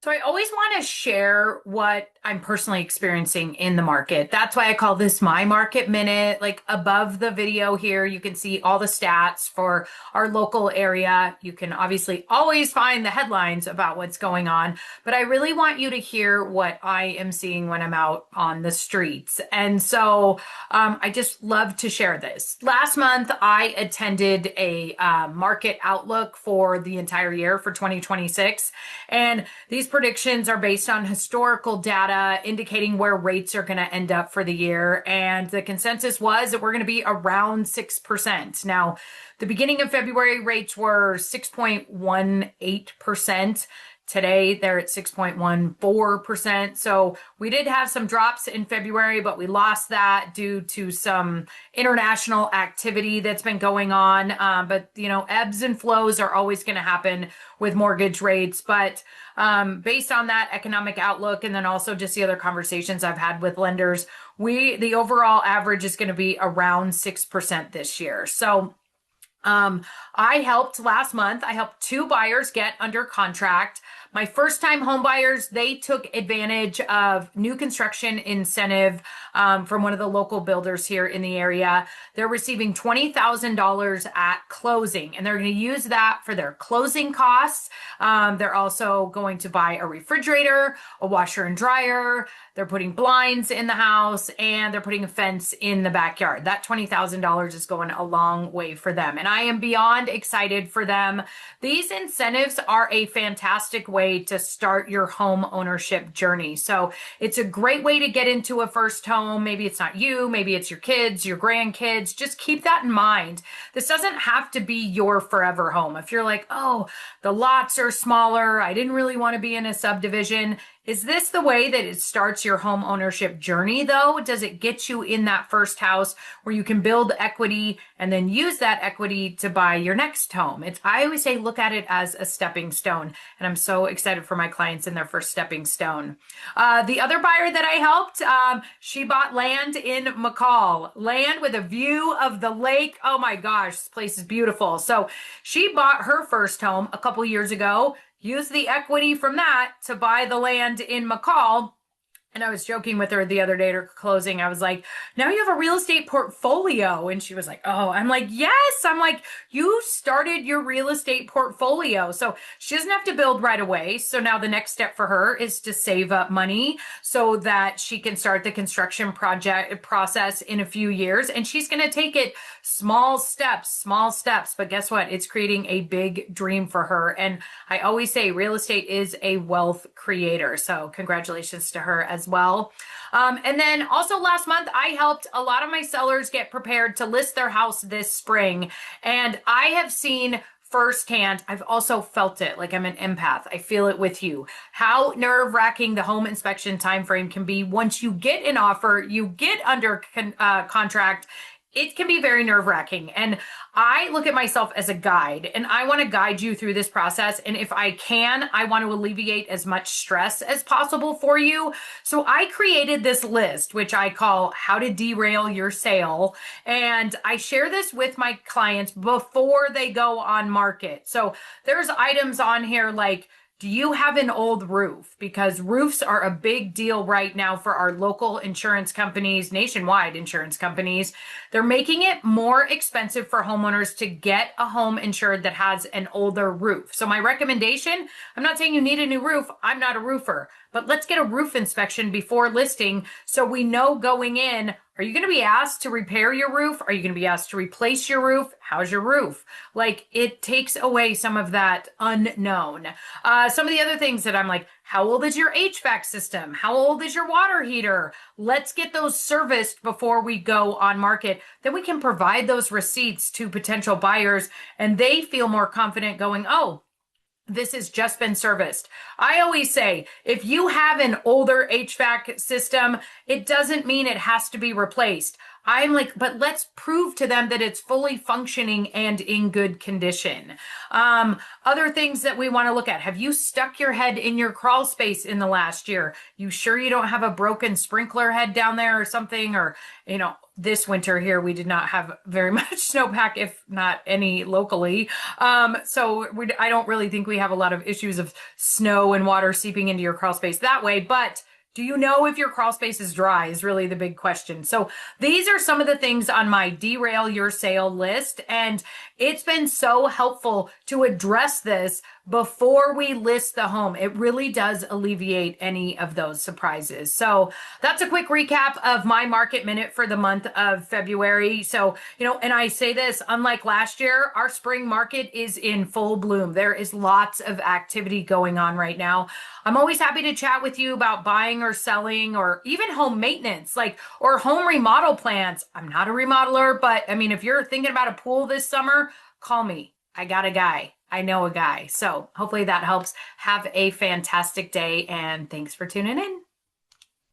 So I always want to share what I'm personally experiencing in the market. That's why I call this my market minute. Like above the video here, you can see all the stats for our local area. You can obviously always find the headlines about what's going on, but I really want you to hear what I am seeing when I'm out on the streets. And so I just love to share this. Last month, I attended a market outlook for the entire year for 2026. And these predictions are based on historical data indicating where rates are going to end up for the year. And the consensus was that we're going to be around 6%. Now, the beginning of February rates were 6.18%. Today, they're at 6.14%. So we did have some drops in February, but we lost that due to some international activity that's been going on. But, ebbs and flows are always going to happen with mortgage rates. But based on that economic outlook, and then also just the other conversations I've had with lenders, the overall average is going to be around 6% this year. So I helped two buyers get under contract. My first time home buyers, they took advantage of new construction incentive from one of the local builders here in the area. They're receiving $20,000 at closing, and they're going to use that for their closing costs. They're also going to buy a refrigerator, a washer and dryer. They're putting blinds in the house, and they're putting a fence in the backyard. That $20,000 is going a long way for them, and I am beyond excited for them. These incentives are a fantastic way to start your home ownership journey. So it's a great way to get into a first home. Maybe it's not you, maybe it's your kids, your grandkids. Just keep that in mind. This doesn't have to be your forever home. If you're like, oh, the lots are smaller, I didn't really want to be in a subdivision. Is this the way that it starts your home ownership journey, though? Does it get you in that first house where you can build equity and then use that equity to buy your next home? I always say, look at it as a stepping stone. And I'm so excited for my clients in their first stepping stone. The other buyer that I helped, she bought land in McCall, land with a view of the lake. Oh my gosh, this place is beautiful. So she bought her first home a couple years ago, used the equity from that to buy the land in McCall. And I was joking with her the other day at her closing. I was like, now you have a real estate portfolio. And she was like, oh, I'm like, yes. I'm like, you started your real estate portfolio. So she doesn't have to build right away. So now the next step for her is to save up money so that she can start the construction project process in a few years. And she's going to take it small steps. But guess what? It's creating a big dream for her. And I always say real estate is a wealth creator. So congratulations to her as well. And then also last month, I helped a lot of my sellers get prepared to list their house this spring. And I have seen firsthand, I've also felt it, like I'm an empath. I feel it with you. How nerve-wracking the home inspection timeframe can be once you get an offer, you get under contract. It can be very nerve-wracking. And I look at myself as a guide, and I want to guide you through this process. And if I can, I want to alleviate as much stress as possible for you. So I created this list, which I call How to Derail Your Sale. And I share this with my clients before they go on market. So there's items on here like, do you have an old roof? Because roofs are a big deal right now for our local insurance companies, nationwide insurance companies. They're making it more expensive for homeowners to get a home insured that has an older roof. So my recommendation, I'm not saying you need a new roof. I'm not a roofer, but let's get a roof inspection before listing so we know going in, are you going to be asked to repair your roof? Are you going to be asked to replace your roof? How's your roof? Like, it takes away some of that unknown. Some of the other things that I'm like, how old is your HVAC system? How old is your water heater? Let's get those serviced before we go on market. Then we can provide those receipts to potential buyers and they feel more confident going, oh, this has just been serviced. I always say, if you have an older HVAC system, it doesn't mean it has to be replaced. I'm like, but let's prove to them that it's fully functioning and in good condition. Other things that we want to look at. Have you stuck your head in your crawl space in the last year? You sure you don't have a broken sprinkler head down there or something? Or, this winter here, we did not have very much snowpack, if not any locally. I don't really think we have a lot of issues of snow and water seeping into your crawl space that way, but do you know if your crawl space is dry is really the big question. So these are some of the things on my Derail Your Sale list. And it's been so helpful to address this before we list the home. It really does alleviate any of those surprises. So that's a quick recap of my market minute for the month of February. So, and I say this, unlike last year, our spring market is in full bloom. There is lots of activity going on right now. I'm always happy to chat with you about buying or selling or even home maintenance, or home remodel plans. I'm not a remodeler, but I mean, if you're thinking about a pool this summer, call me. I got a guy. I know a guy. So hopefully that helps. Have a fantastic day and thanks for tuning in.